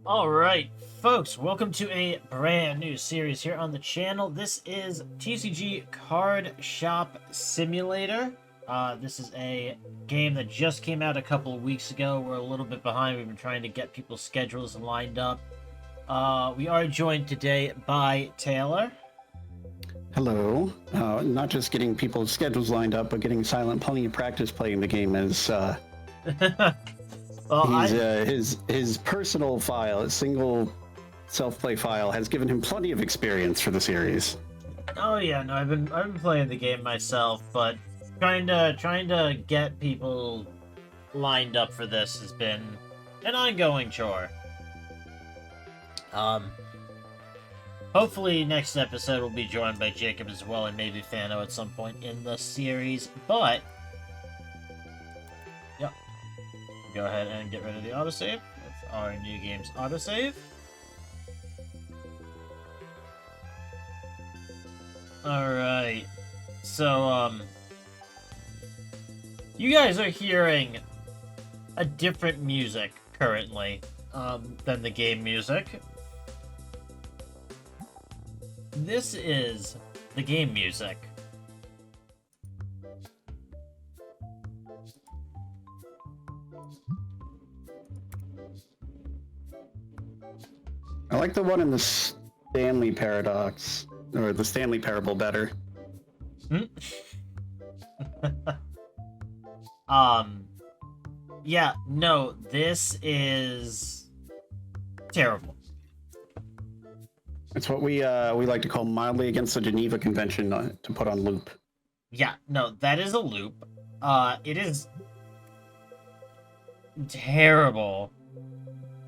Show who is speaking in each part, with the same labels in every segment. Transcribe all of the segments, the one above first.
Speaker 1: Alright, folks, welcome to a brand new series here on the channel. This is TCG Card Shop Simulator. This is a game that just came out a couple of weeks ago. We're a little bit behind. We've been trying to get people's schedules lined up. We are joined today by Taylor.
Speaker 2: Hello. Not just getting people's schedules lined up, but getting Silent plenty of practice playing the game as
Speaker 1: Well,
Speaker 2: his personal file, his single self-play file, has given him plenty of experience for the series.
Speaker 1: Oh yeah, no, I've been playing the game myself, but trying to get people lined up for this has been an ongoing chore. Hopefully next episode we'll be joined by Jacob as well, and maybe Fano at some point in the series, but yep. Go ahead and get rid of the autosave with our new game's autosave. Alright. So, you guys are hearing a different music currently, than the game music. This is the game music.
Speaker 2: I like the one in the Stanley Paradox, or the Stanley Parable better.
Speaker 1: Yeah, no, this is terrible.
Speaker 2: It's what we like to call mildly against the Geneva Convention to put on loop.
Speaker 1: Yeah, no, that is a loop. It is terrible.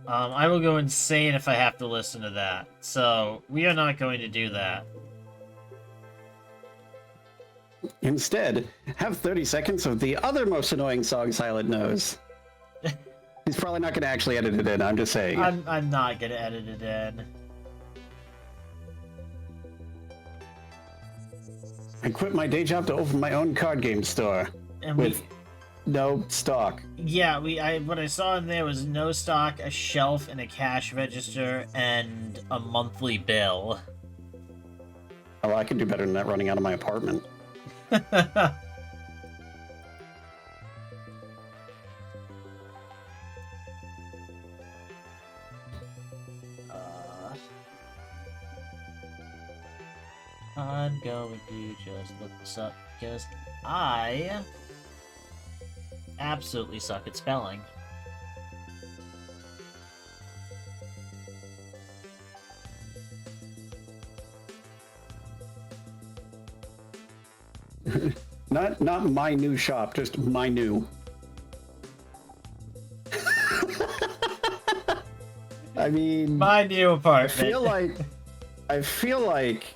Speaker 1: I will go insane if I have to listen to that. So, we are not going to do that.
Speaker 2: Instead, have 30 seconds of the other most annoying song Silent knows. He's probably not going to actually edit it in, I'm just saying.
Speaker 1: I'm not going to edit it in.
Speaker 2: I quit my day job to open my own card game store.
Speaker 1: And
Speaker 2: with no stock.
Speaker 1: Yeah, what I saw in there was no stock, a shelf, and a cash register, and a monthly bill.
Speaker 2: Oh, I could do better than that running out of my apartment.
Speaker 1: I'm going to just look this up because I absolutely suck at spelling.
Speaker 2: Not my new shop, just my new. I mean,
Speaker 1: My new apartment.
Speaker 2: I feel like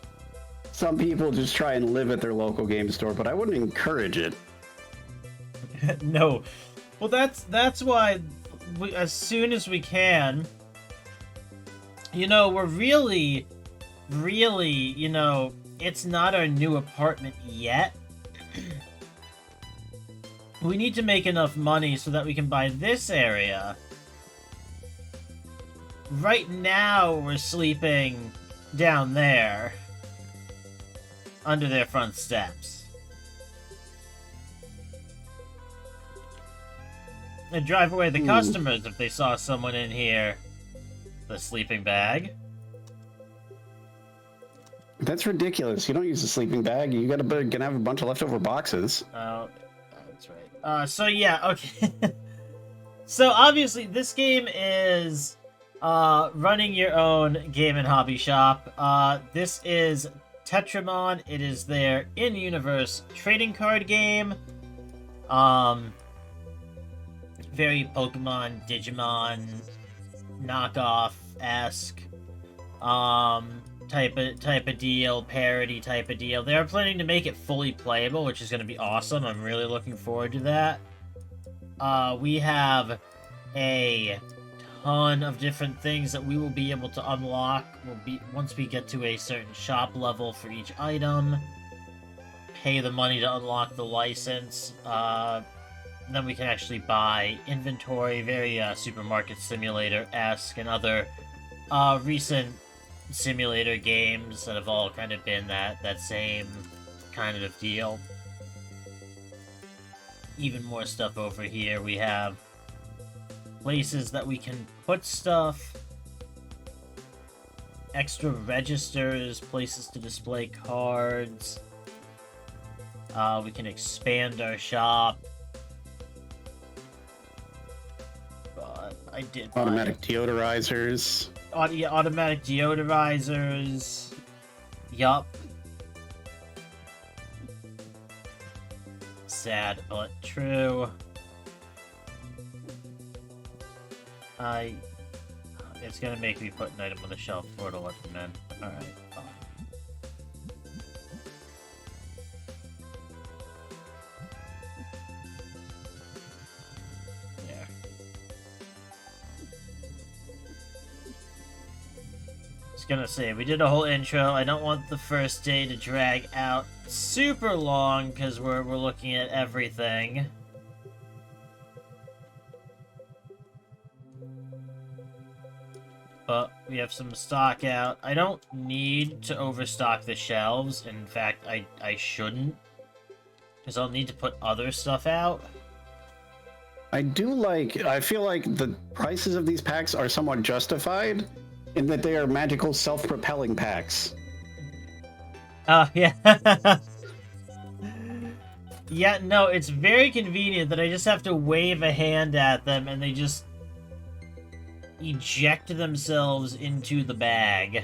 Speaker 2: some people just try and live at their local game store, but I wouldn't encourage it.
Speaker 1: No. Well, that's why as soon as we can, we're really, it's not our new apartment yet. We need to make enough money so that we can buy this area. Right now, we're sleeping down there, under their front steps. And drive away the customers if they saw someone in here. The sleeping bag.
Speaker 2: That's ridiculous. You don't use a sleeping bag. You gonna have a bunch of leftover boxes.
Speaker 1: Oh, that's right. So yeah, okay. So obviously this game is running your own game and hobby shop. This is Tetramon. It is their in-universe trading card game. Very Pokemon, Digimon, knockoff-esque, type of deal, parody type of deal. They're planning to make it fully playable, which is going to be awesome. I'm really looking forward to that. We have a ton of different things that we will be able to unlock once we get to a certain shop level for each item. Pay the money to unlock the license. then we can actually buy inventory, very Supermarket Simulator-esque, and other recent simulator games that have all kind of been that same kind of deal. Even more stuff over here. We have places that we can put stuff, extra registers, places to display cards. We can expand our shop. But I did
Speaker 2: Automatic deodorizers.
Speaker 1: yeah, automatic deodorizers. Yup. Sad, but true. It's gonna make me put an item on the shelf for to let them in. Alright, fine. There. Just gonna say, we did a whole intro. I don't want the first day to drag out super long, because we're looking at everything. But we have some stock out. I don't need to overstock the shelves. In fact, I shouldn't. Because I'll need to put other stuff out.
Speaker 2: I feel like the prices of these packs are somewhat justified in that they are magical self-propelling packs.
Speaker 1: Yeah. Yeah, no, it's very convenient that I just have to wave a hand at them and they just eject themselves into the bag.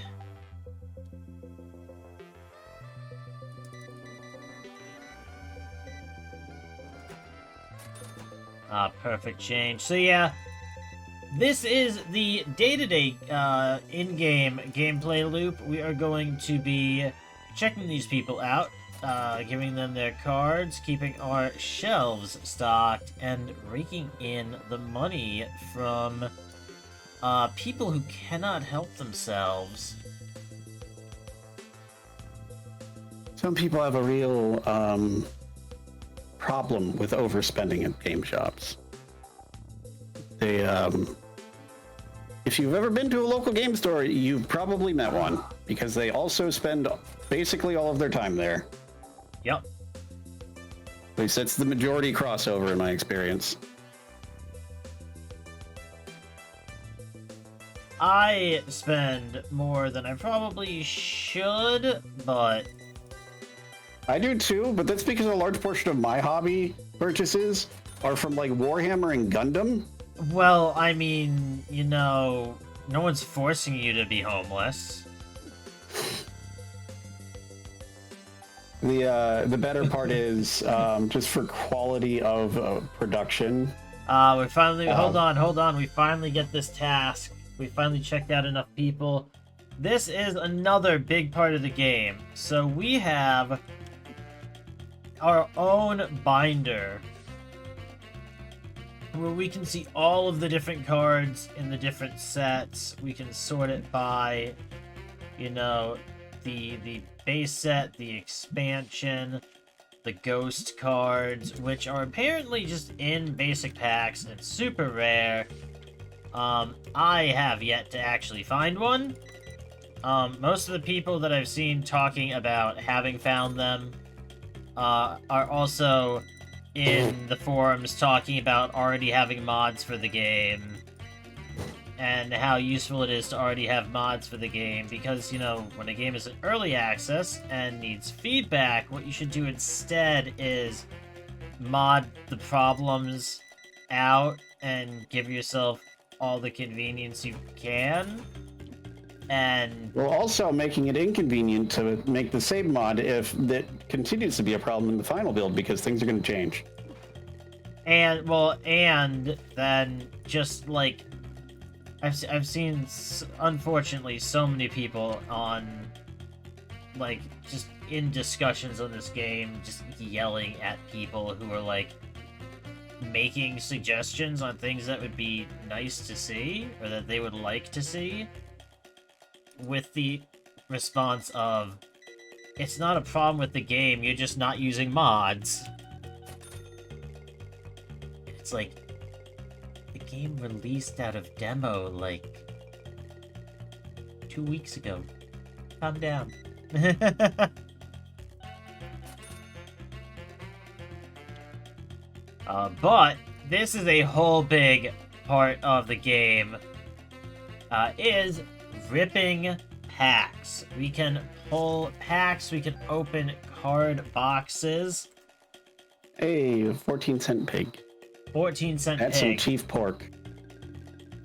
Speaker 1: Perfect change. So yeah, this is the day-to-day in-game gameplay loop. We are going to be checking these people out, giving them their cards, keeping our shelves stocked, and raking in the money from people who cannot help themselves.
Speaker 2: Some people have a real problem with overspending at game shops. They, if you've ever been to a local game store, you've probably met one, because they also spend basically all of their time there.
Speaker 1: Yep.
Speaker 2: At least that's the majority crossover in my experience.
Speaker 1: I spend more than I probably should, but...
Speaker 2: I do too, but that's because a large portion of my hobby purchases are from, like, Warhammer and Gundam.
Speaker 1: Well, I mean, you know, no one's forcing you to be homeless.
Speaker 2: The better part is just for quality of production.
Speaker 1: We finally hold on. We finally get this task. We finally checked out enough people. This is another big part of the game. So we have our own binder where we can see all of the different cards in the different sets. We can sort it by, you know, the base set, the expansion, the ghost cards, which are apparently just in basic packs and super rare. I have yet to actually find one. Most of the people that I've seen talking about having found them are also in the forums talking about already having mods for the game and how useful it is to already have mods for the game, because, you know, when a game is in early access and needs feedback, what you should do instead is mod the problems out and give yourself all the convenience you can. And
Speaker 2: Well, also making it inconvenient to make the save mod if that continues to be a problem in the final build, because things are going to change.
Speaker 1: and well, and then just like I've seen unfortunately so many people on, like, just in discussions on this game just yelling at people who are like making suggestions on things that would be nice to see or that they would like to see, with the response of, it's not a problem with the game, you're just not using mods. It's like the game released out of demo like 2 weeks ago. Calm down. But this is a whole big part of the game, is ripping packs. We can pull packs, we can open card boxes.
Speaker 2: Hey, 14-cent pig.
Speaker 1: 14-cent pig.
Speaker 2: That's some chief pork.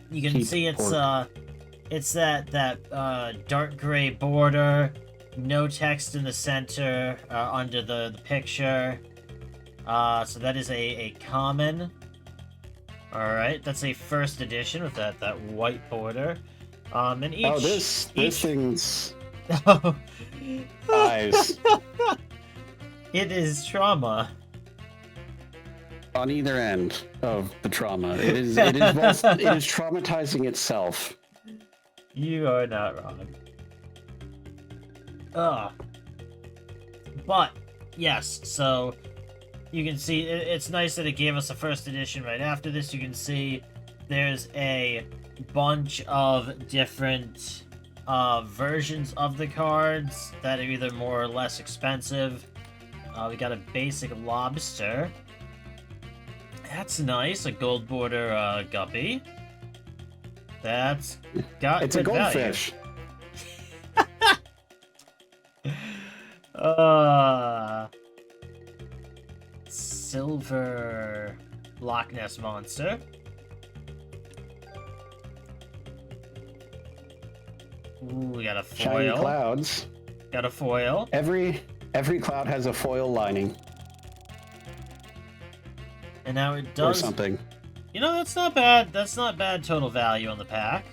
Speaker 1: You can
Speaker 2: Cheap
Speaker 1: see
Speaker 2: pork.
Speaker 1: it's that dark gray border, no text in the center under the picture. So that is a common. Alright, that's a first edition with that white border. And each...
Speaker 2: This thing's
Speaker 1: Oh.
Speaker 2: eyes
Speaker 1: It is trauma.
Speaker 2: on either end of the trauma. It is traumatizing itself.
Speaker 1: You are not wrong. But, yes, so you can see it's nice that it gave us a first edition right after this. You can see there's a bunch of different versions of the cards that are either more or less expensive. We got a basic lobster. That's nice, a gold border guppy. That's got
Speaker 2: It's a
Speaker 1: good value.
Speaker 2: goldfish.
Speaker 1: Silver Loch Ness monster. Ooh, we got a
Speaker 2: Shiny
Speaker 1: foil.
Speaker 2: clouds.
Speaker 1: Got a foil.
Speaker 2: Every cloud has a foil lining
Speaker 1: And now it
Speaker 2: or
Speaker 1: does.
Speaker 2: something.
Speaker 1: You know, that's not bad. That's not bad total value on the pack.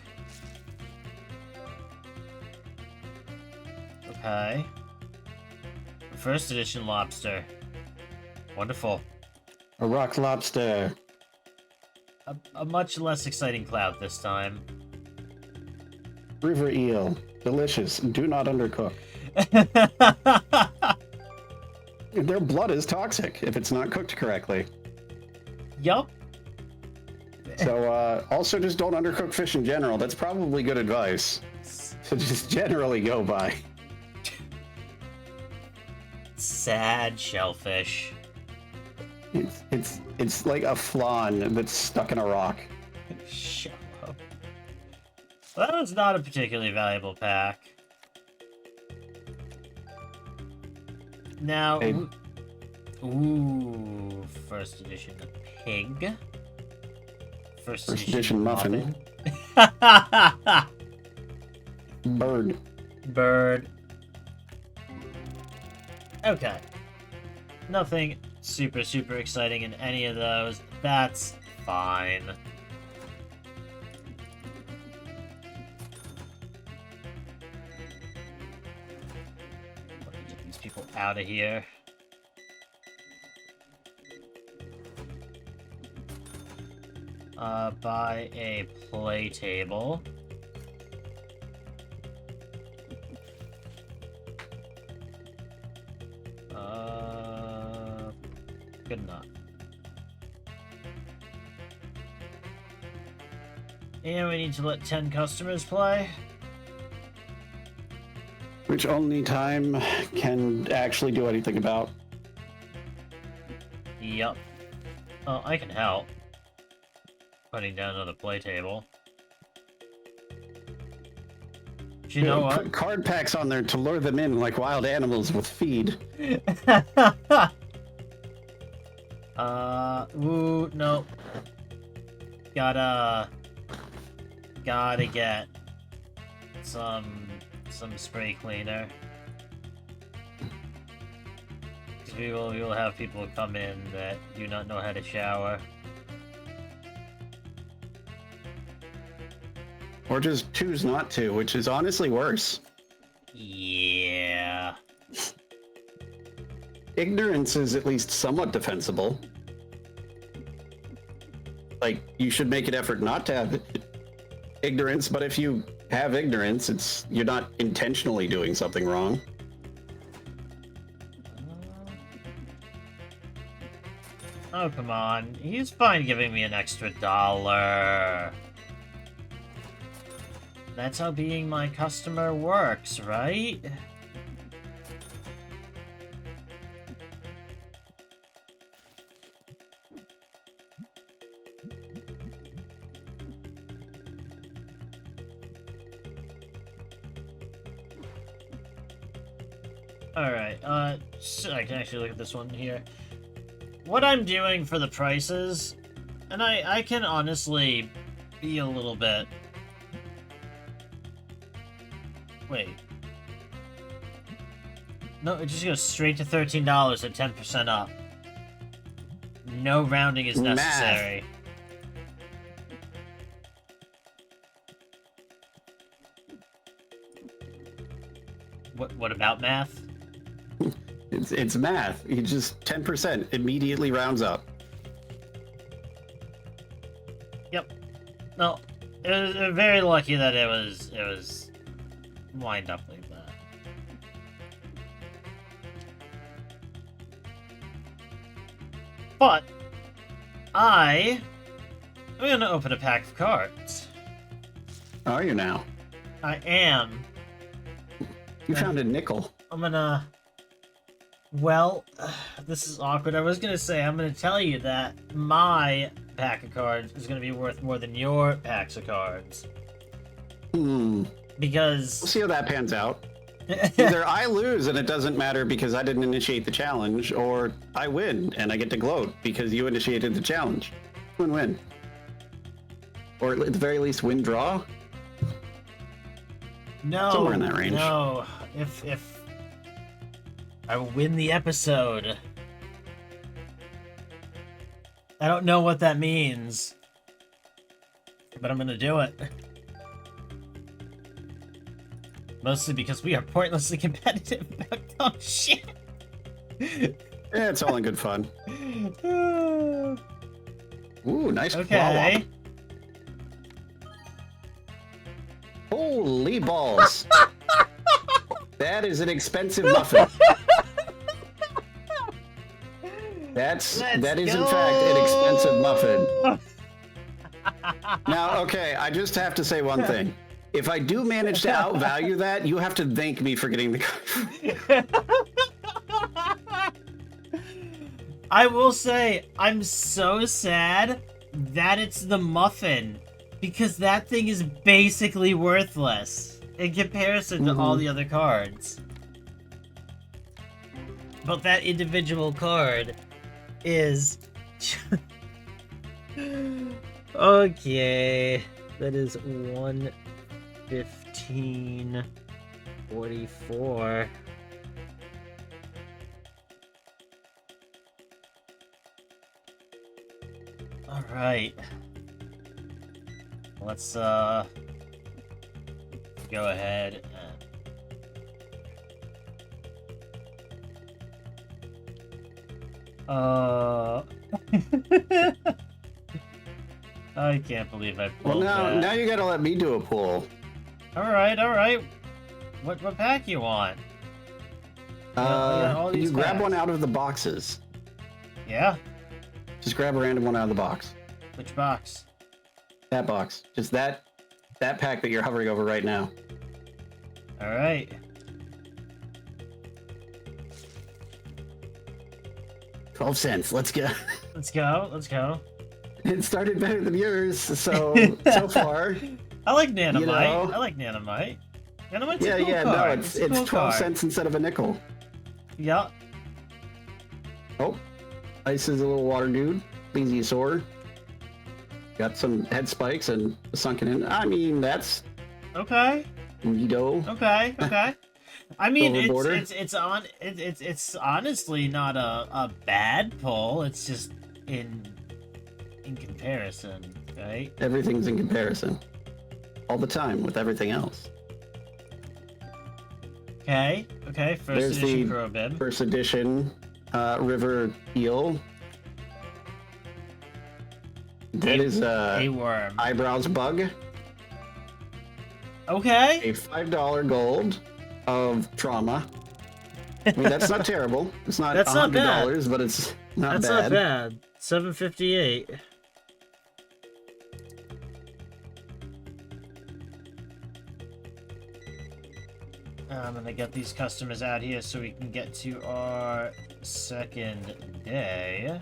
Speaker 1: Okay. First edition lobster. Wonderful.
Speaker 2: A rock lobster.
Speaker 1: A much less exciting cloud this time.
Speaker 2: River eel. Delicious. Do not undercook. Their blood is toxic if it's not cooked correctly.
Speaker 1: Yup.
Speaker 2: So, also just don't undercook fish in general. That's probably good advice. So just generally go by.
Speaker 1: Sad shellfish.
Speaker 2: It's like a flan that's stuck in a rock.
Speaker 1: Shut up. Well, that was not a particularly valuable pack. Now,
Speaker 2: Hey.
Speaker 1: ooh, first edition pig. First
Speaker 2: edition muffin. Bird.
Speaker 1: Bird. Okay. Nothing super exciting in any of those. That's fine. Let me get these people out of here. Buy a play table. Good enough. And we need to let 10 customers play.
Speaker 2: Which only time can actually do anything about.
Speaker 1: Yup. Oh, I can help. Putting down another play table. Do you know what?
Speaker 2: Put card packs on there to lure them in like wild animals with feed.
Speaker 1: Ooh, no. Gotta get some spray cleaner. 'Cause we will have people come in that do not know how to shower.
Speaker 2: Or just choose not to, which is honestly worse.
Speaker 1: Yeah.
Speaker 2: Ignorance is at least somewhat defensible. Like, you should make an effort not to have ignorance, but if you have ignorance, you're not intentionally doing something wrong.
Speaker 1: Oh, come on. He's fine giving me an extra $1. That's how being my customer works, right? Alright, so I can actually look at this one here. What I'm doing for the prices, and I can honestly be a little bit... Wait. No, it just goes straight to $13 at 10% up. No rounding is necessary. What about math?
Speaker 2: It's math. You just 10% immediately rounds up.
Speaker 1: Yep. No, it was very lucky that it was lined up like that. But I'm gonna open a pack of cards.
Speaker 2: Are you now?
Speaker 1: I am.
Speaker 2: You found a nickel.
Speaker 1: I'm gonna... Well, this is awkward. I was gonna say, I'm gonna tell you that my pack of cards is gonna be worth more than your packs of cards.
Speaker 2: We'll
Speaker 1: Because...
Speaker 2: see how that pans out. Either I lose and it doesn't matter because I didn't initiate the challenge, or I win and I get to gloat because you initiated the challenge. Win-win. Or at the very least, win-draw.
Speaker 1: No,
Speaker 2: Somewhere in that range.
Speaker 1: No, if I win the episode, I don't know what that means, but I'm gonna do it. Mostly because we are pointlessly competitive. Oh shit!
Speaker 2: Yeah, it's all in good fun. Ooh, nice
Speaker 1: Okay.
Speaker 2: Holy balls! That is an expensive muffin. That is in fact an expensive muffin. Now, okay, I just have to say one thing. If I do manage to outvalue that, you have to thank me for getting the card.
Speaker 1: I will say, I'm so sad that it's the muffin, because that thing is basically worthless in comparison to all the other cards. But that individual card is... Okay, that is 115.44. All right. Let's go ahead and I can't believe I
Speaker 2: Well,
Speaker 1: pulled that.
Speaker 2: now you gotta let me do a pull.
Speaker 1: All right. What pack you want? all
Speaker 2: Can you
Speaker 1: these
Speaker 2: grab
Speaker 1: packs.
Speaker 2: one out of the boxes?
Speaker 1: Yeah.
Speaker 2: Just grab a random one out of the box.
Speaker 1: Which box?
Speaker 2: That box. Just that pack that you're hovering over right now.
Speaker 1: All right.
Speaker 2: $0.12. Let's go.
Speaker 1: Let's go.
Speaker 2: It started better than yours, so far.
Speaker 1: I like Nanomite.
Speaker 2: You know.
Speaker 1: I like Nanomite. Nanomite's
Speaker 2: Yeah,
Speaker 1: a cool
Speaker 2: no,
Speaker 1: card.
Speaker 2: it's
Speaker 1: a cool
Speaker 2: 12
Speaker 1: card.
Speaker 2: cents instead of a nickel.
Speaker 1: Yeah.
Speaker 2: Oh, Ice is a little water dude. Plesiosaur. Got some head spikes and sunken in. I mean, that's
Speaker 1: Okay.
Speaker 2: neato.
Speaker 1: Okay. I mean,
Speaker 2: Silver border.
Speaker 1: it's honestly not a bad pull. It's just in comparison, right?
Speaker 2: Everything's in comparison. All the time with everything else.
Speaker 1: Okay. First
Speaker 2: There's
Speaker 1: edition
Speaker 2: the
Speaker 1: Crowbib.
Speaker 2: first edition River Eel. That is
Speaker 1: A worm.
Speaker 2: Eyebrows Bug.
Speaker 1: Okay.
Speaker 2: A $5 gold of trauma. I mean, that's not terrible. It's not
Speaker 1: That's not bad.
Speaker 2: $100, but it's not
Speaker 1: That's
Speaker 2: bad.
Speaker 1: not bad. 758. I'm gonna get these customers out here so we can get to our second day.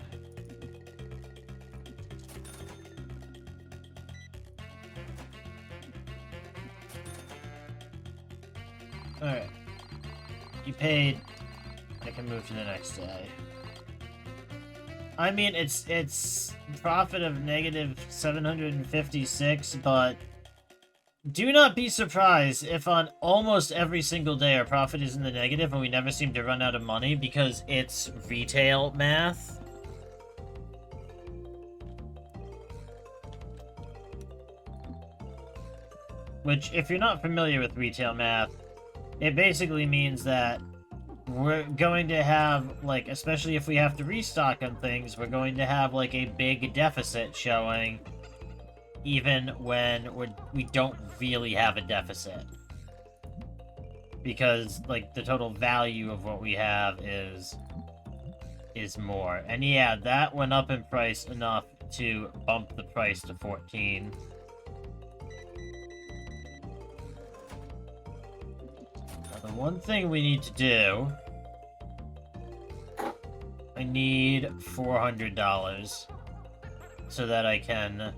Speaker 1: Alright. You paid. I can move to the next day. I mean, it's profit of negative 756, but do not be surprised if on almost every single day our profit is in the negative and we never seem to run out of money because it's retail math. Which, if you're not familiar with retail math, it basically means that we're going to have, like, especially if we have to restock on things, we're going to have, like, a big deficit showing even when we don't really have a deficit. Because, like, the total value of what we have is more. And yeah, that went up in price enough to bump the price to 14. The one thing we need to do, I need $400 so that I can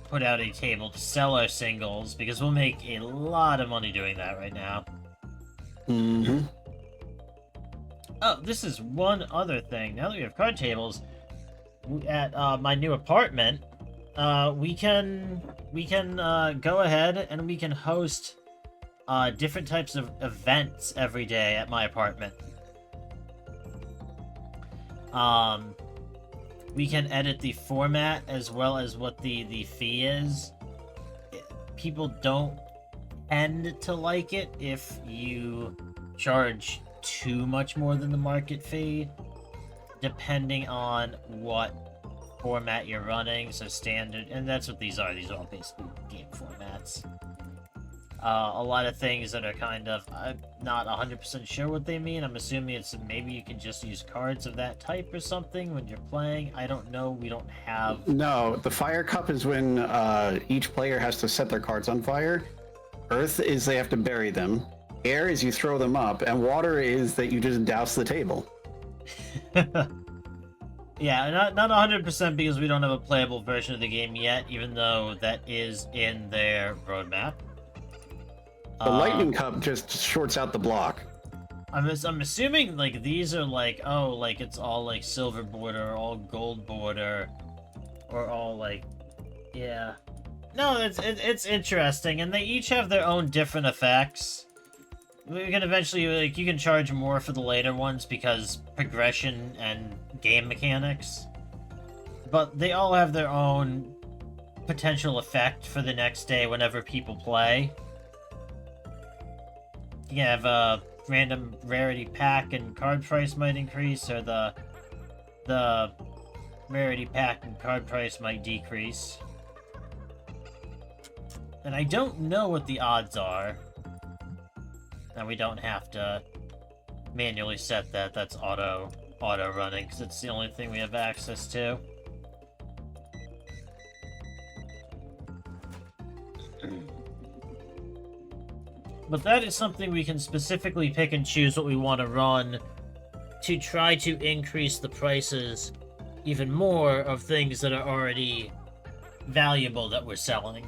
Speaker 1: put out a table to sell our singles, because we'll make a lot of money doing that right now.
Speaker 2: Mm-hmm.
Speaker 1: Oh, this is one other thing. Now that we have card tables at my new apartment, we can go ahead and we can host different types of events every day at my apartment. We can edit the format as well as what the fee is. People don't tend to like it if you charge too much more than the market fee, depending on what format you're running. So standard, and that's what these are. These are all basically game formats. A lot of things that are kind of, I'm not 100% sure what they mean. I'm assuming it's maybe you can just use cards of that type or something when you're playing. I don't know. We don't have...
Speaker 2: No, the fire cup is when each player has to set their cards on fire. Earth is they have to bury them. Air is you throw them up. And water is that you just douse the table.
Speaker 1: Yeah, not 100% because we don't have a playable version of the game yet, even though that is in their roadmap.
Speaker 2: The lightning cup just shorts out the block.
Speaker 1: I'm assuming, like, these are like, oh, like, it's all, like, silver border, or all gold border, or all, like, yeah. No, it's interesting, and they each have their own different effects. We can eventually, like, you can charge more for the later ones because progression and game mechanics. But they all have their own potential effect for the next day whenever people play. You can have a random rarity pack and card price might increase, or the rarity pack and card price might decrease. And I don't know what the odds are. And we don't have to manually set that. That's auto running, because it's the only thing we have access to. But that is something we can specifically pick and choose what we want to run to try to increase the prices even more of things that are already valuable that we're selling.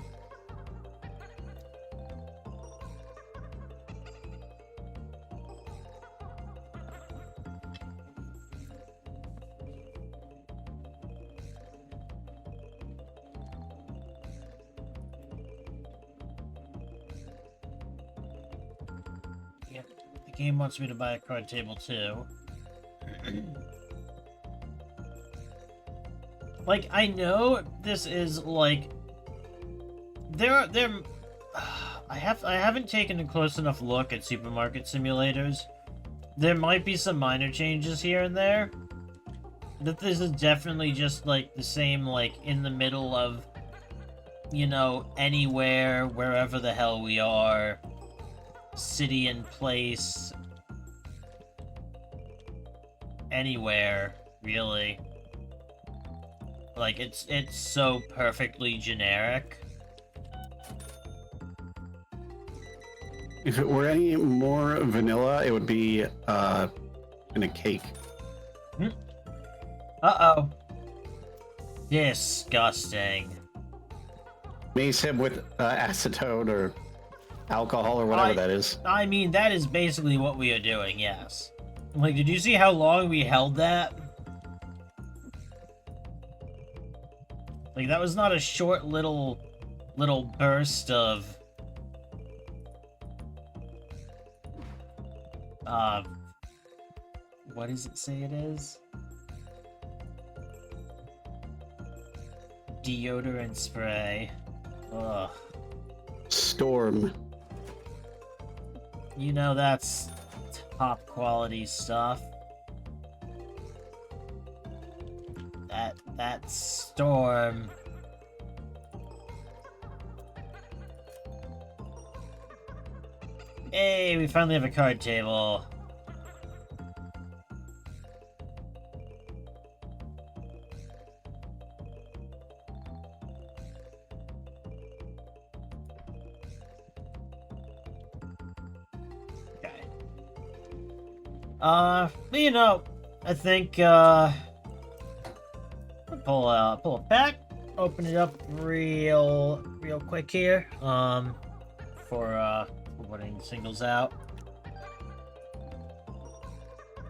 Speaker 1: The game wants me to buy a card table too. Like, I know this is like I haven't taken a close enough look at supermarket simulators. There might be some minor changes here and there. But this is definitely just like the same, like in the middle of, you know, anywhere, wherever the hell we are. City and place, anywhere, really. Like, it's so perfectly generic.
Speaker 2: If it were any more vanilla, it would be in a cake.
Speaker 1: Uh-oh. Disgusting.
Speaker 2: Mace him with acetone or alcohol or whatever that is.
Speaker 1: I mean, that is basically what we are doing, yes. Like, did you see how long we held that? Like, that was not a short little burst of... what does it say it is? Deodorant spray. Ugh.
Speaker 2: Storm.
Speaker 1: You know that's top quality stuff. That Storm. Hey, we finally have a card table. You know, I think, pull a pack, open it up real quick here, for putting singles out.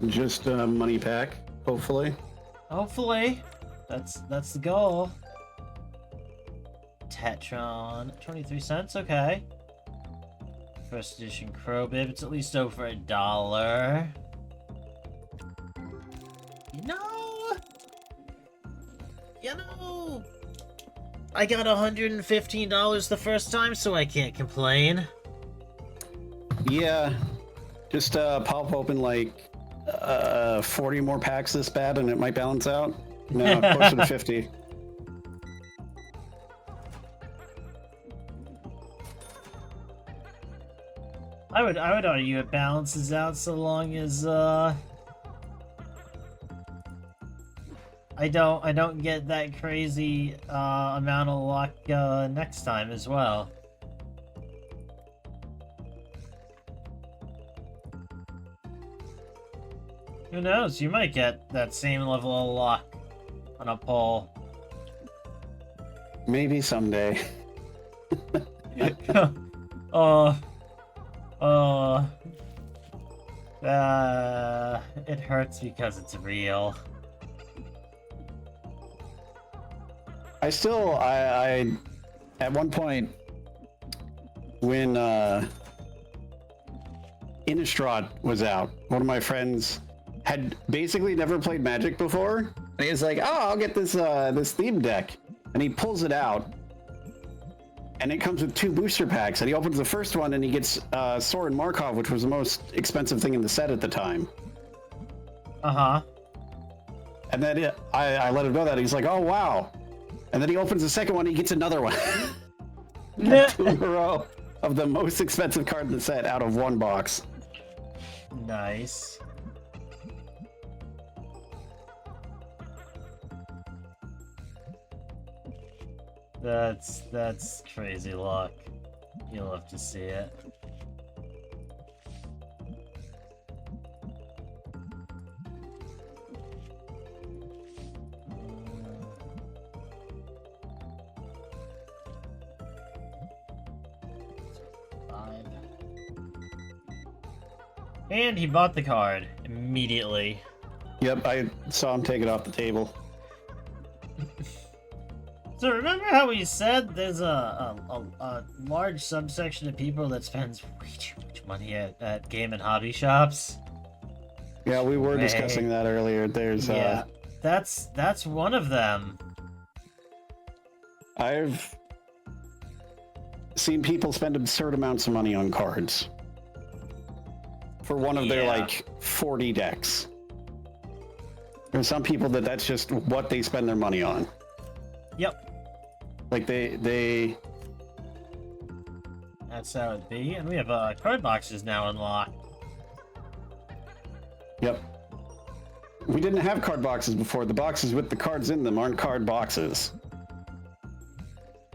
Speaker 2: Just a money pack, hopefully.
Speaker 1: Hopefully. That's the goal. Tetron, 23 cents, okay. First edition Crowbib, it's at least over $1. You know, I got $115 the first time, so I can't complain.
Speaker 2: Yeah, just pop open like 40 more packs this bad and it might balance out. No, closer to 50.
Speaker 1: I would argue it balances out so long as I don't get that crazy amount of luck next time as well. Who knows? You might get that same level of luck on a pull.
Speaker 2: Maybe someday.
Speaker 1: It hurts because it's real.
Speaker 2: I at one point when Innistrad was out, one of my friends had basically never played Magic before, and he was like, "Oh, I'll get this this theme deck," and he pulls it out, and it comes with 2 booster packs, and he opens the first one, and he gets Soren Markov, which was the most expensive thing in the set at the time.
Speaker 1: Uh-huh.
Speaker 2: And then I let him know that, he's like, "Oh, wow." And then he opens the second one, and he gets another one. 2 in a row of the most expensive card in the set out of 1 box.
Speaker 1: Nice. That's crazy luck. You'll have to see it. And he bought the card immediately.
Speaker 2: Yep, I saw him take it off the table.
Speaker 1: So remember how we said there's a large subsection of people that spends way too much money at game and hobby shops?
Speaker 2: Yeah, we were discussing that earlier. There's
Speaker 1: yeah, that's one of them.
Speaker 2: I've seen people spend absurd amounts of money on cards for one of their like 40 decks. There's some people that's just what they spend their money on.
Speaker 1: Yep.
Speaker 2: Like they
Speaker 1: That's how it be. And we have card boxes now unlocked.
Speaker 2: Yep. We didn't have card boxes before. The boxes with the cards in them aren't card boxes.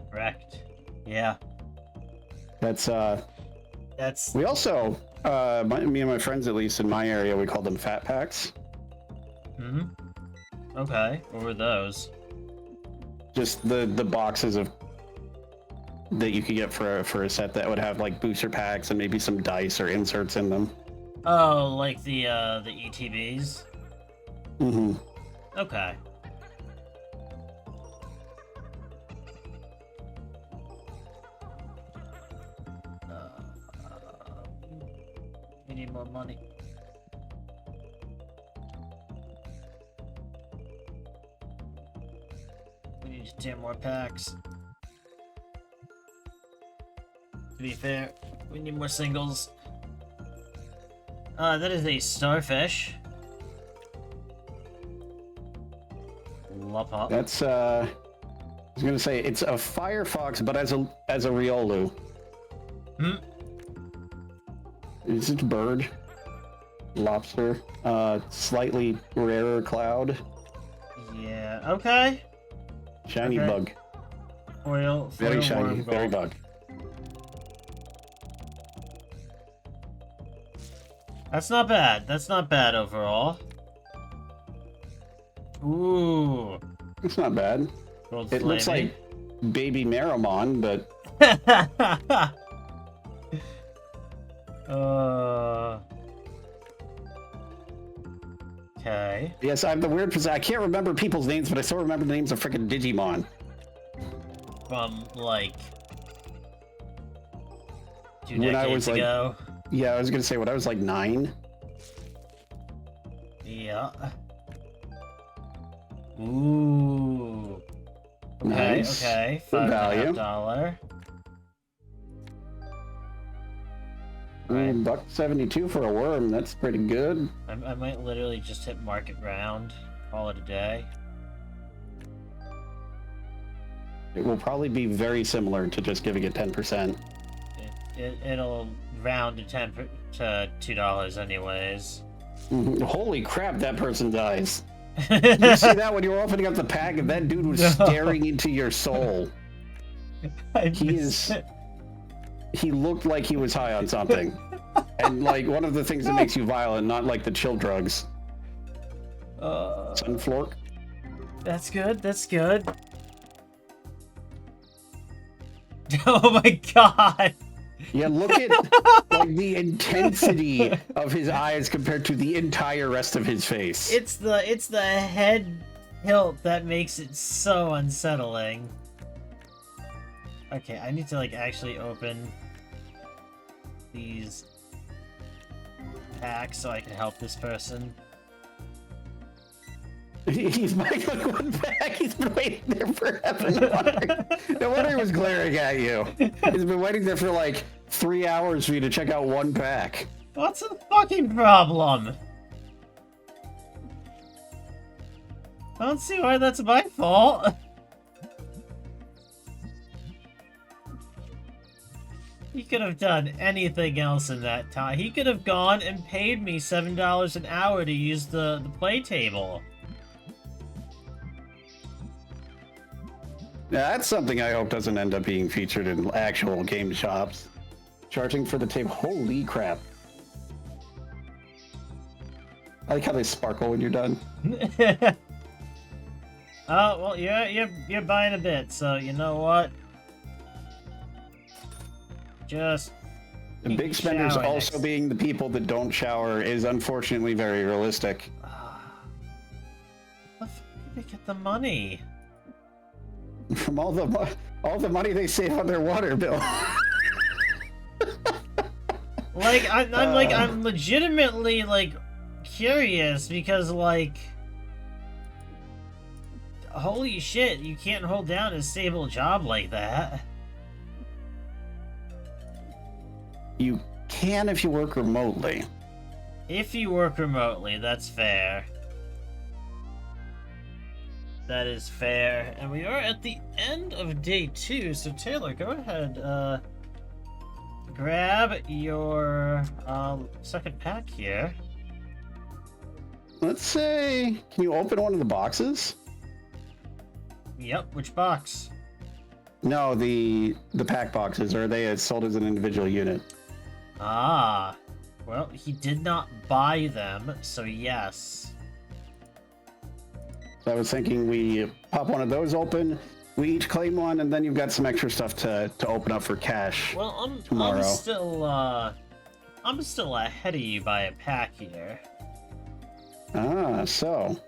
Speaker 1: Correct. Yeah.
Speaker 2: That's
Speaker 1: That's.
Speaker 2: We also, me and my friends, at least in my area, we call them fat packs.
Speaker 1: Hmm. Okay. What were those?
Speaker 2: Just the boxes of that you could get for a set that would have like booster packs and maybe some dice or inserts in them.
Speaker 1: Oh, like the ETBs?
Speaker 2: Mm-hmm.
Speaker 1: Okay. We need more money. We need 10 more packs. To be fair, we need more singles. That is a starfish. Lop.
Speaker 2: That's I was gonna say it's a firefox, but as a Riolu.
Speaker 1: Hmm.
Speaker 2: It's just bird, lobster, slightly rarer cloud,
Speaker 1: Yeah. Okay.
Speaker 2: shiny
Speaker 1: Okay.
Speaker 2: bug,
Speaker 1: Foil
Speaker 2: very shiny,
Speaker 1: worm
Speaker 2: very
Speaker 1: gold.
Speaker 2: bug.
Speaker 1: That's not bad. That's not bad overall. Ooh.
Speaker 2: It's not bad.
Speaker 1: Gold
Speaker 2: It looks
Speaker 1: flaming.
Speaker 2: like baby Marimon, but
Speaker 1: Okay.
Speaker 2: yes, I have the weird position. I can't remember people's names, but I still remember the names of freaking Digimon.
Speaker 1: From like 2
Speaker 2: When I
Speaker 1: decades
Speaker 2: was, like,
Speaker 1: ago.
Speaker 2: Yeah, I was gonna say when I was like 9.
Speaker 1: Yeah. Ooh. Okay.
Speaker 2: Nice.
Speaker 1: Okay.
Speaker 2: Good value.
Speaker 1: $5.50.
Speaker 2: $1.72 for a worm. That's pretty good.
Speaker 1: I might literally just hit market round. Call it a day.
Speaker 2: It will probably be very similar to just giving it 10%.
Speaker 1: It'll round to $2 anyways.
Speaker 2: Holy crap, that person dies. Did you see that when you were opening up the pack and that dude was staring into your soul? He looked like he was high on something. And like one of the things that makes you violent, not like the chill drugs. Sunflork.
Speaker 1: That's good. That's good. Oh my god.
Speaker 2: Yeah, look at like the intensity of his eyes compared to the entire rest of his face.
Speaker 1: It's the head tilt that makes it so unsettling. Okay, I need to like actually open these packs so I can help this person.
Speaker 2: He's buying like one pack. He's been waiting there forever. No wonder he was glaring at you. He's been waiting there for like 3 hours for you to check out one pack.
Speaker 1: What's the fucking problem? I don't see why that's my fault. He could have done anything else in that time. He could have gone and paid me $7 an hour to use the play table.
Speaker 2: Now, that's something I hope doesn't end up being featured in actual game shops. Charging for the table. Holy crap. I like how they sparkle when you're done.
Speaker 1: Oh, well, you're buying a bit, so you know what? Just
Speaker 2: The big spenders
Speaker 1: shower
Speaker 2: also
Speaker 1: next.
Speaker 2: being the people that don't shower is unfortunately very realistic.
Speaker 1: Where the fuck did they get the money?
Speaker 2: From all the money they save on their water bill.
Speaker 1: Like I'm legitimately like curious because like holy shit, you can't hold down a stable job like that.
Speaker 2: You can if you work remotely.
Speaker 1: If you work remotely, that's fair. That is fair. And we are at the end of day 2, so Taylor, go ahead, grab your second pack here.
Speaker 2: let's say, can you open one of the boxes?
Speaker 1: Yep, which box?
Speaker 2: No, the pack boxes, or are they sold as an individual unit?
Speaker 1: Ah, well, he did not buy them, so yes.
Speaker 2: So I was thinking we pop one of those open, we each claim one, and then you've got some extra stuff to open up for cash.
Speaker 1: Well,
Speaker 2: tomorrow.
Speaker 1: I'm still ahead of you by a pack here.
Speaker 2: Ah, so.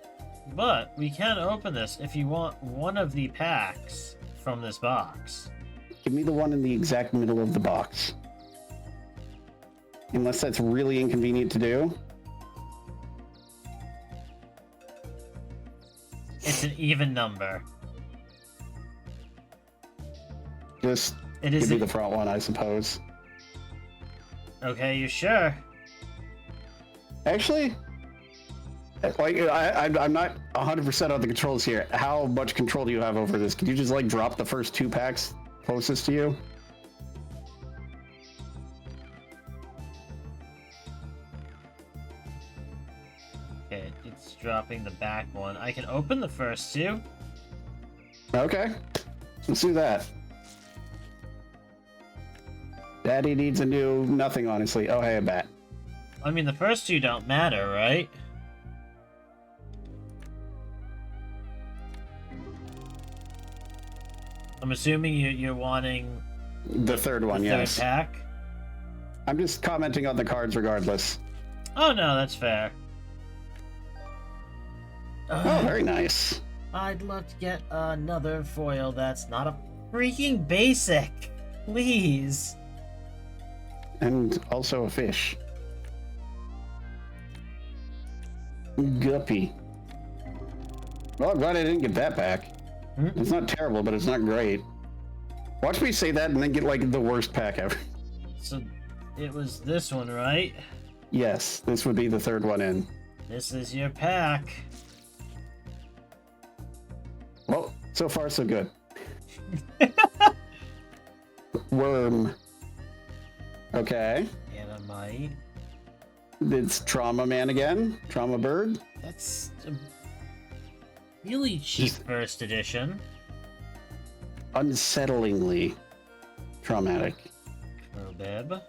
Speaker 1: But we can open this if you want one of the packs from this box.
Speaker 2: Give me the one in the exact middle of the box. Unless that's really inconvenient to do.
Speaker 1: It's an even number.
Speaker 2: Just
Speaker 1: It
Speaker 2: give
Speaker 1: is
Speaker 2: me the front one, I suppose.
Speaker 1: Okay, you sure?
Speaker 2: Actually, like I'm not 100% on the controls here. How much control do you have over this? Can you just like drop the first 2 packs closest to you?
Speaker 1: Okay, it's dropping the back one. I can open the first 2.
Speaker 2: Okay, let's do that. Daddy needs a new nothing, honestly. Oh, hey, a bat.
Speaker 1: I mean, the first 2 don't matter, right? I'm assuming you're wanting
Speaker 2: The third one,
Speaker 1: the
Speaker 2: yes.
Speaker 1: third pack?
Speaker 2: I'm just commenting on the cards regardless.
Speaker 1: Oh, no, that's fair.
Speaker 2: Oh, very nice.
Speaker 1: I'd love to get another foil that's not a freaking basic. Please.
Speaker 2: And also a fish. Guppy. Well, I'm glad I didn't get that back. It's not terrible, but it's not great. Watch me say that and then get like the worst pack ever.
Speaker 1: So it was this one, right?
Speaker 2: Yes, this would be the third one in.
Speaker 1: This is your pack.
Speaker 2: Well, so far so good. Worm. Okay.
Speaker 1: Dynamite.
Speaker 2: It's Trauma Man again. Trauma Bird.
Speaker 1: That's a really cheap first edition.
Speaker 2: Unsettlingly traumatic.
Speaker 1: Probeb.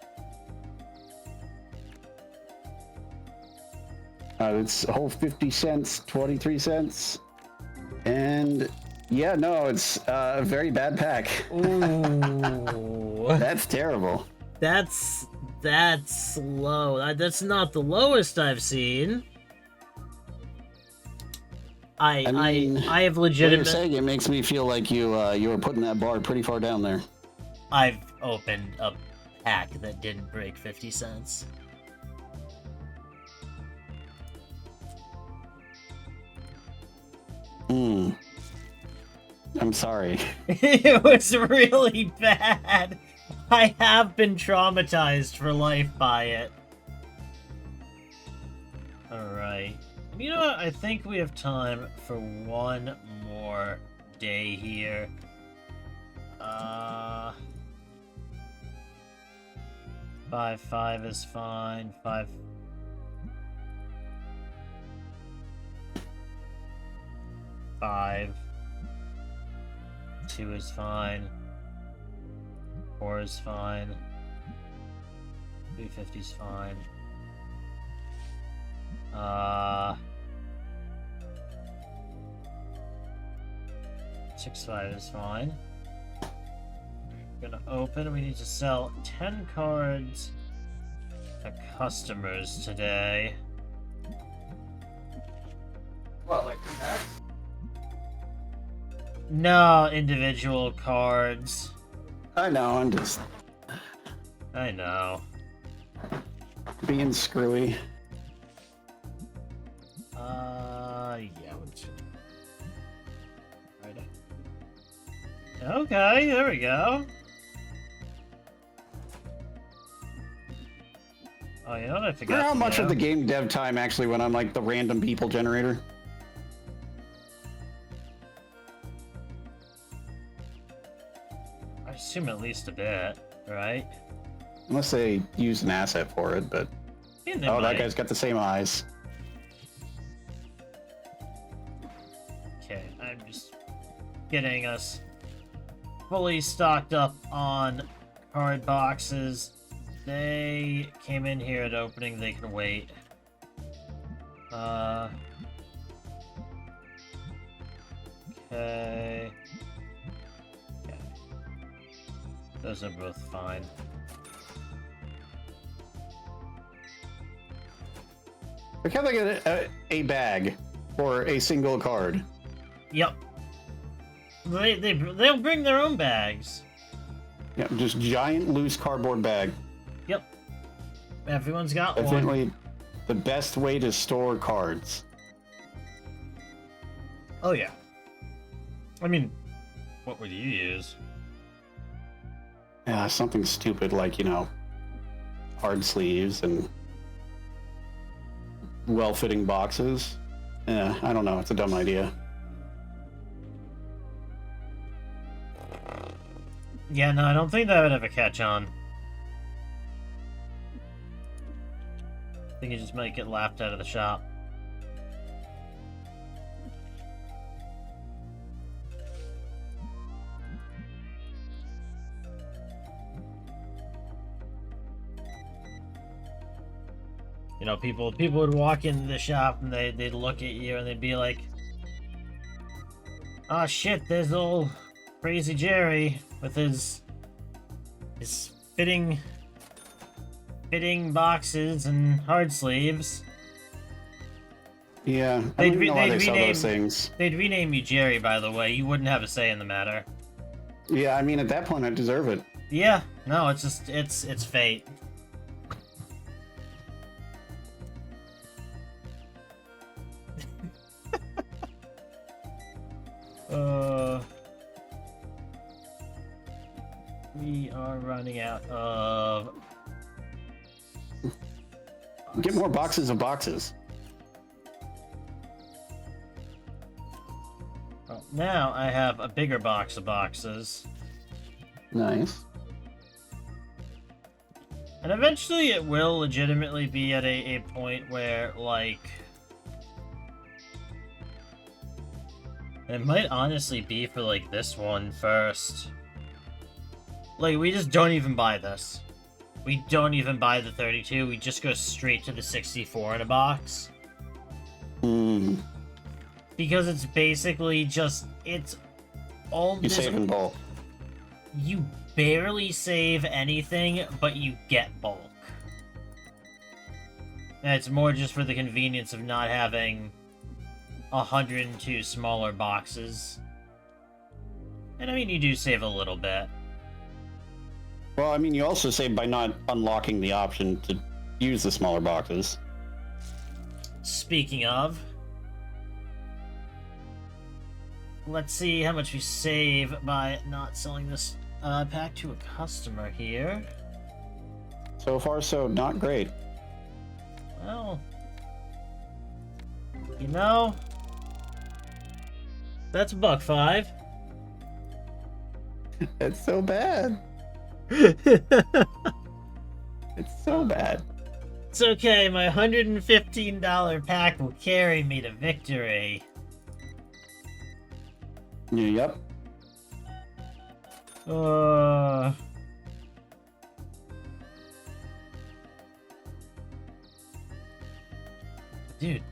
Speaker 2: It's a whole 50 cents, 23 cents. And yeah, no, it's a very bad pack.
Speaker 1: Ooh.
Speaker 2: That's terrible.
Speaker 1: That's low. That's not the lowest I've seen. I have
Speaker 2: What you're
Speaker 1: legitimate.
Speaker 2: saying, it makes me feel like you were putting that bar pretty far down there.
Speaker 1: I've opened a pack that didn't break 50 cents.
Speaker 2: I'm sorry.
Speaker 1: It was really bad. I have been traumatized for life by it. Alright. You know what? I think we have time for one more day here. 5 is fine. 5. 2 is fine. 4 is fine. 350 is fine. 6-5 is fine. We're gonna open. We need to sell 10 cards to customers today.
Speaker 2: What, like packs?
Speaker 1: No, individual cards.
Speaker 2: I know, I'm just
Speaker 1: I know.
Speaker 2: being screwy.
Speaker 1: Yeah. Right. Okay, there we go. Oh, you know what I forgot?
Speaker 2: How
Speaker 1: to
Speaker 2: much
Speaker 1: do?
Speaker 2: of the game dev time actually went on like the random people generator?
Speaker 1: I assume at least a bit, right?
Speaker 2: Unless they used an asset for it, but
Speaker 1: Yeah, they
Speaker 2: oh, that
Speaker 1: might.
Speaker 2: guy's got the same eyes.
Speaker 1: I'm just getting us fully stocked up on card boxes. They came in here at opening, they can wait. Okay. Yeah. Those are both fine.
Speaker 2: Look how they get a bag for a single card.
Speaker 1: Yep. They'll bring their own bags.
Speaker 2: Yeah, just giant loose cardboard bag.
Speaker 1: Yep. Everyone's got one.
Speaker 2: Definitely the best way to store cards.
Speaker 1: Oh yeah. I mean, what would you use?
Speaker 2: Yeah, something stupid like, you know, hard sleeves and well-fitting boxes. Yeah, I don't know. It's a dumb idea.
Speaker 1: Yeah, no, I don't think that would ever catch on. I think it just might get laughed out of the shop. You know, people would walk into the shop and they'd look at you and they'd be like, "Oh shit, there's old Crazy Jerry with his fitting boxes and hard sleeves."
Speaker 2: Yeah, I don't know why they sell those things.
Speaker 1: They'd rename you Jerry, by the way. You wouldn't have a say in the matter.
Speaker 2: Yeah, I mean, at that point, I deserve it.
Speaker 1: Yeah, no, it's just, it's fate. We are running out of...
Speaker 2: Get more boxes of boxes.
Speaker 1: Well, now I have a bigger box of boxes.
Speaker 2: Nice.
Speaker 1: And eventually it will legitimately be at a point where, like... It might honestly be for, like, this one first. Like, we just don't even buy this. We don't even buy the 32, we just go straight to the 64 in a box.
Speaker 2: Hmm.
Speaker 1: Because it's basically just, it's all
Speaker 2: You
Speaker 1: this...
Speaker 2: save in bulk.
Speaker 1: You barely save anything, but you get bulk. And it's more just for the convenience of not having 102 smaller boxes. And I mean, you do save a little bit.
Speaker 2: Well, I mean, you also save by not unlocking the option to use the smaller boxes.
Speaker 1: Speaking of, let's see how much we save by not selling this pack to a customer here.
Speaker 2: So far, so not great.
Speaker 1: Well, you know, that's $1.05.
Speaker 2: It's so bad. It's so bad.
Speaker 1: It's okay, my $115 pack will carry me to victory.
Speaker 2: Yep.
Speaker 1: Dude.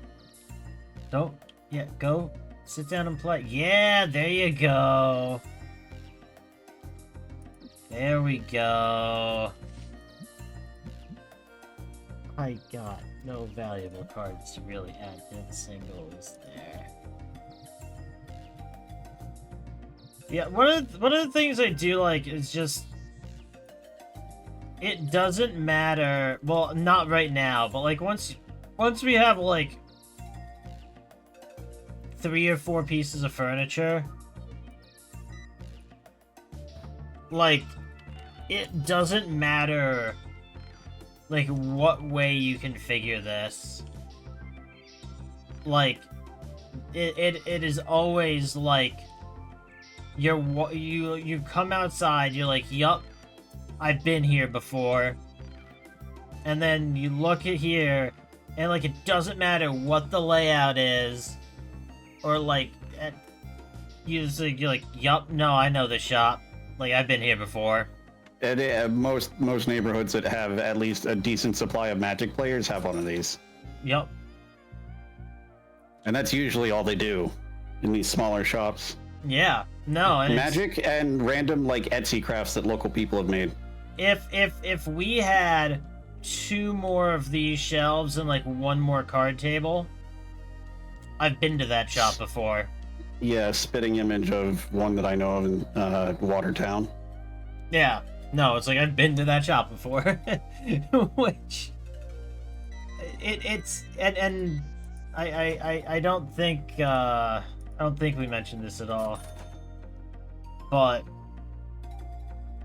Speaker 1: Don't... Yeah, go. Sit down and play. Yeah, there you go. There we go. I got no valuable cards to really add to the singles there. Yeah, one of the things I do like is just... It doesn't matter... Well, not right now, but like once we have like 3 or 4 pieces of furniture, like, it doesn't matter like what way you configure this. Like, it is always like you come outside, you're like, yup, I've been here before. And then you look at here, and like, it doesn't matter what the layout is, or like you're like, yup, no, I know this shop. Like, I've been here before.
Speaker 2: And most neighborhoods that have at least a decent supply of Magic players have one of these.
Speaker 1: Yup.
Speaker 2: And that's usually all they do in these smaller shops.
Speaker 1: Yeah. No, and
Speaker 2: Magic and random like Etsy crafts that local people have made.
Speaker 1: if we had 2 more of these shelves and like 1 more card table, I've been to that shop before.
Speaker 2: Yeah, spitting image of one that I know of in Watertown.
Speaker 1: Yeah. No, it's like I've been to that shop before. Which it's and I don't think we mentioned this at all. But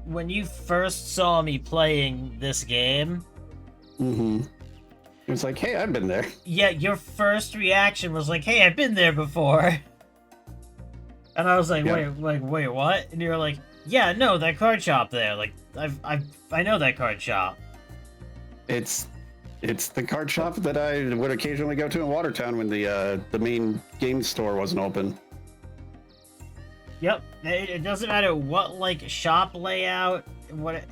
Speaker 1: when you first saw me playing this game,
Speaker 2: it was like, hey, I've been there.
Speaker 1: Yeah, your first reaction was like, hey, I've been there before. And I was like,
Speaker 2: Yeah.
Speaker 1: wait, what? And you were like, yeah, no, that card shop there. Like, I know that card shop.
Speaker 2: It's the card shop that I would occasionally go to in Watertown when the main game store wasn't open.
Speaker 1: Yep. It doesn't matter what, like, shop layout, what...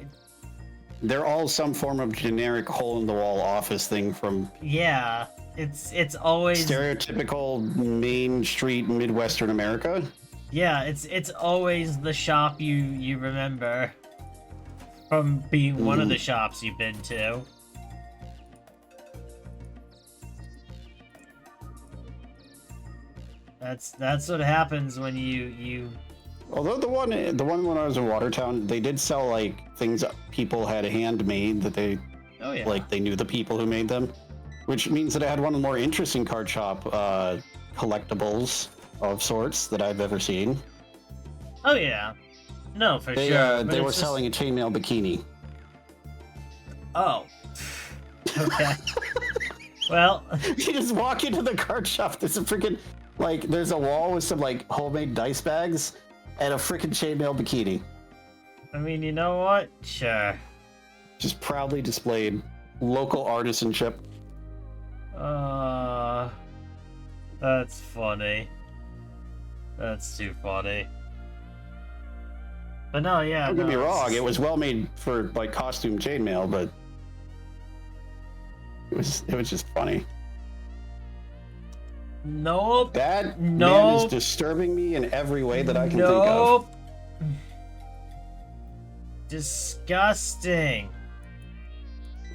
Speaker 2: They're all some form of generic hole-in-the-wall office thing from...
Speaker 1: Yeah. It's always...
Speaker 2: stereotypical Main Street Midwestern America.
Speaker 1: Yeah, it's always the shop you remember from being one of the shops you've been to. That's what happens when you
Speaker 2: Although the one when I was in Watertown, they did sell like things that people had handmade that they
Speaker 1: Oh yeah.
Speaker 2: like they knew the people who made them, which means that I had one of the more interesting card shop collectibles of sorts that I've ever seen.
Speaker 1: Oh yeah. No, for
Speaker 2: They
Speaker 1: sure.
Speaker 2: they were selling a chainmail bikini.
Speaker 1: Oh. Okay. Well,
Speaker 2: You just walk into the card shop. There's a freaking like there's a wall with some like homemade dice bags and a freaking chainmail bikini,
Speaker 1: I mean, you know what? Sure.
Speaker 2: just proudly displayed. Local artisanship.
Speaker 1: That's funny. That's too funny. But no, yeah.
Speaker 2: Don't get
Speaker 1: no,
Speaker 2: me
Speaker 1: it's-
Speaker 2: wrong, it was well made for like costume chainmail, but it was just funny.
Speaker 1: Nope.
Speaker 2: That man
Speaker 1: Nope.
Speaker 2: is disturbing me in every way that I can think of.
Speaker 1: Nope. Disgusting.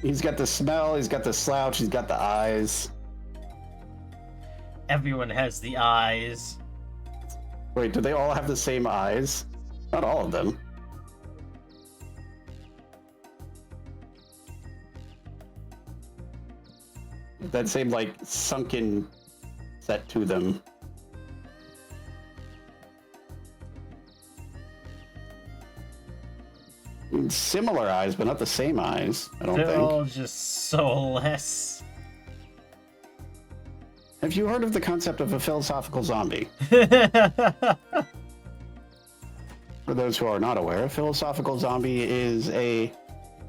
Speaker 2: He's got the smell, he's got the slouch, he's got the eyes.
Speaker 1: Everyone has the eyes.
Speaker 2: Wait, do they all have the same eyes? Not all of them. That same, like, sunken set to them. Similar eyes, but not the same eyes, I don't
Speaker 1: They're
Speaker 2: think.
Speaker 1: all just so less.
Speaker 2: Have you heard of the concept of a philosophical zombie? For those who are not aware, a philosophical zombie is a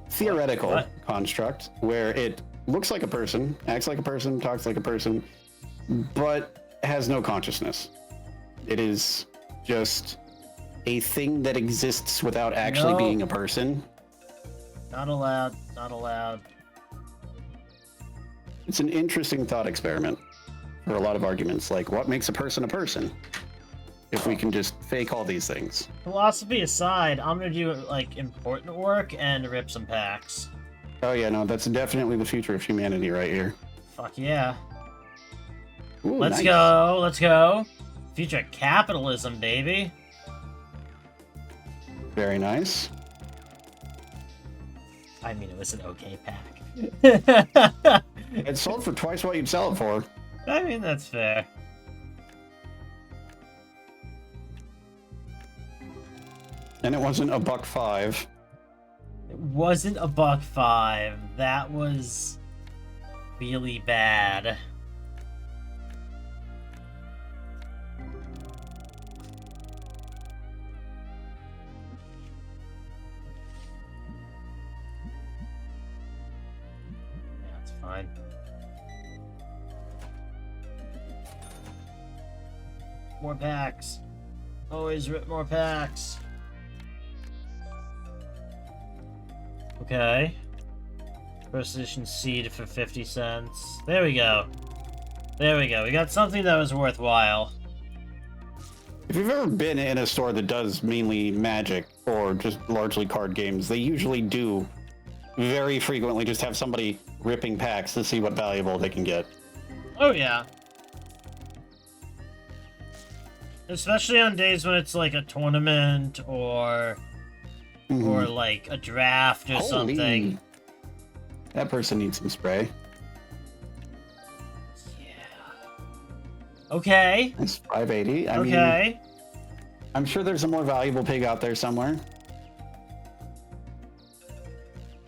Speaker 2: theoretical
Speaker 1: What?
Speaker 2: construct where it looks like a person, acts like a person, talks like a person, but has no consciousness. It is just a thing that exists without actually
Speaker 1: No.
Speaker 2: being a person.
Speaker 1: Not allowed. Not allowed.
Speaker 2: It's an interesting thought experiment for a lot of arguments, like what makes a person if we can just fake all these things.
Speaker 1: Philosophy aside, I'm gonna do like important work and rip some packs.
Speaker 2: Oh yeah, no, that's definitely the future of humanity right here.
Speaker 1: Fuck yeah.
Speaker 2: Ooh,
Speaker 1: Let's
Speaker 2: nice.
Speaker 1: go. Let's go. Future capitalism, baby.
Speaker 2: Very nice.
Speaker 1: I mean, it was an okay pack.
Speaker 2: It sold for twice what you'd sell it for.
Speaker 1: I mean, that's fair.
Speaker 2: And it wasn't $1.05.
Speaker 1: It wasn't $1.05. That was really bad. Yeah, it's fine. More packs. Always rip more packs. Okay. First edition seed for 50 cents. There we go. There we go. We got something that was worthwhile.
Speaker 2: If you've ever been in a store that does mainly Magic or just largely card games, they usually do very frequently just have somebody ripping packs to see what valuable they can get.
Speaker 1: Oh, yeah. Especially on days when it's like a tournament or like a draft or something.
Speaker 2: That person needs some spray.
Speaker 1: Okay.
Speaker 2: It's 580. I
Speaker 1: mean,
Speaker 2: I'm sure there's a more valuable pig out there somewhere.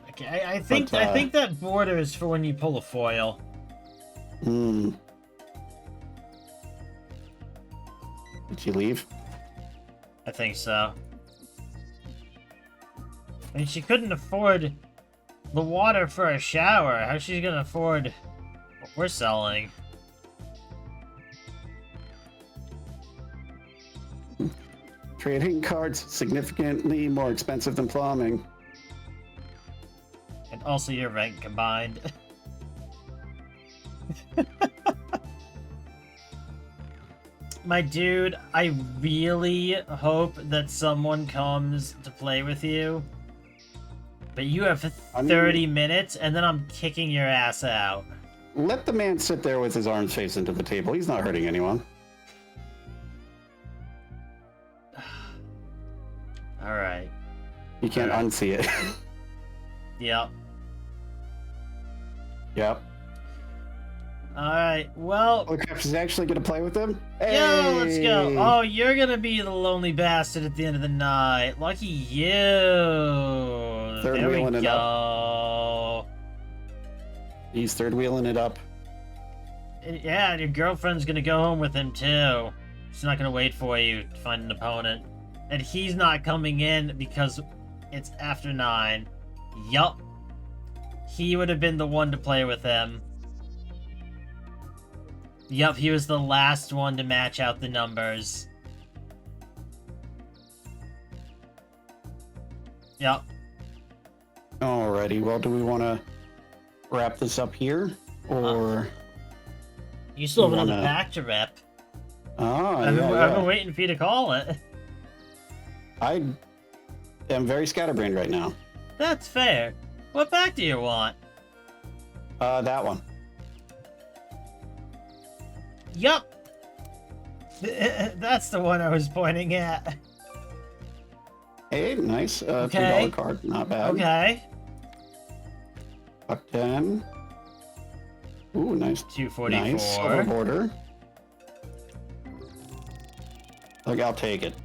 Speaker 1: Okay, I think that border is for when you pull a foil.
Speaker 2: Did you leave?
Speaker 1: I think so. I mean, she couldn't afford the water for a shower. How's she gonna afford what we're selling?
Speaker 2: Trading cards significantly more expensive than plumbing.
Speaker 1: And also your rank combined. My dude, I really hope that someone comes to play with you. But you have 30 minutes, and then I'm kicking your ass out.
Speaker 2: Let the man sit there with his arms facing to the table. He's not hurting anyone.
Speaker 1: Alright.
Speaker 2: You can't unsee it.
Speaker 1: Yep.
Speaker 2: Yep.
Speaker 1: Alright, well...
Speaker 2: Holocraft is actually going to play with him? Hey!
Speaker 1: Yo, let's go. Oh, you're going to be the lonely bastard at the end of the night. Lucky you.
Speaker 2: Third wheeling it
Speaker 1: up.
Speaker 2: He's third wheeling it up.
Speaker 1: Yeah, and your girlfriend's going to go home with him, too. She's not going to wait for you to find an opponent. And he's not coming in because it's after 9. Yup. He would have been the one to play with him. Yup, he was the last one to match out the numbers. Yup.
Speaker 2: Alrighty, well, do we want to wrap this up here? Or...
Speaker 1: You still have another pack to rep.
Speaker 2: Oh,
Speaker 1: I've been waiting for you to call it.
Speaker 2: I am very scatterbrained right now.
Speaker 1: That's fair. What pack do you want?
Speaker 2: That one.
Speaker 1: Yup. That's the one I was pointing at.
Speaker 2: Hey, nice.
Speaker 1: Okay.
Speaker 2: $3 card. Not bad.
Speaker 1: Okay.
Speaker 2: Buck 10. Ooh, nice.
Speaker 1: 244.
Speaker 2: Nice. Silver border. Look, I'll take it.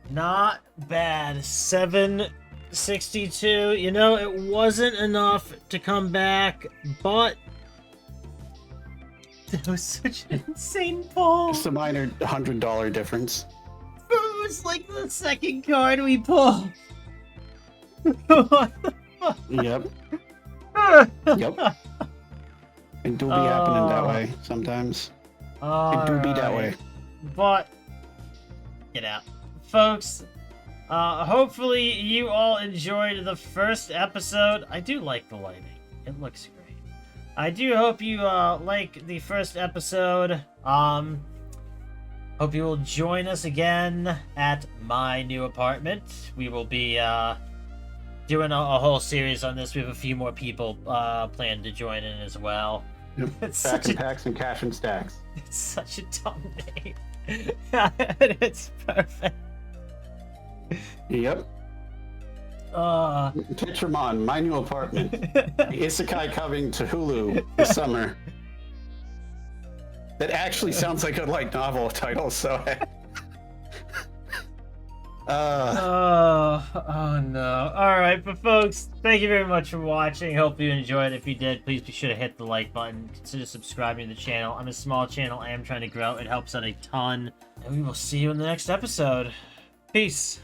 Speaker 1: Not bad. 762. You know, it wasn't enough to come back, but that was such an insane pull.
Speaker 2: Just a minor $100 difference.
Speaker 1: It was like the second card we pulled. What the fuck?
Speaker 2: Yep. Yep. It do be happening that way sometimes. It do be that way.
Speaker 1: But, get out. Folks, hopefully you all enjoyed the first episode. I do like the lighting. It looks great. I do hope you like the first episode. Hope you will join us again at my new apartment. We will be doing a whole series on this. We have a few more people planned to join in as well.
Speaker 2: Yep.
Speaker 1: It's
Speaker 2: Pack
Speaker 1: such
Speaker 2: and
Speaker 1: a,
Speaker 2: packs and cash and stacks.
Speaker 1: it's such a dumb name. It's perfect.
Speaker 2: Yep. Tetramon, my new apartment. The Isekai coming to Hulu this summer. That actually sounds like a light novel title, so...
Speaker 1: Oh no. Alright, but folks, thank you very much for watching. Hope you enjoyed. If you did, please be sure to hit the like button. Consider subscribing to the channel. I'm a small channel. I am trying to grow. It helps out a ton. And we will see you in the next episode. Peace.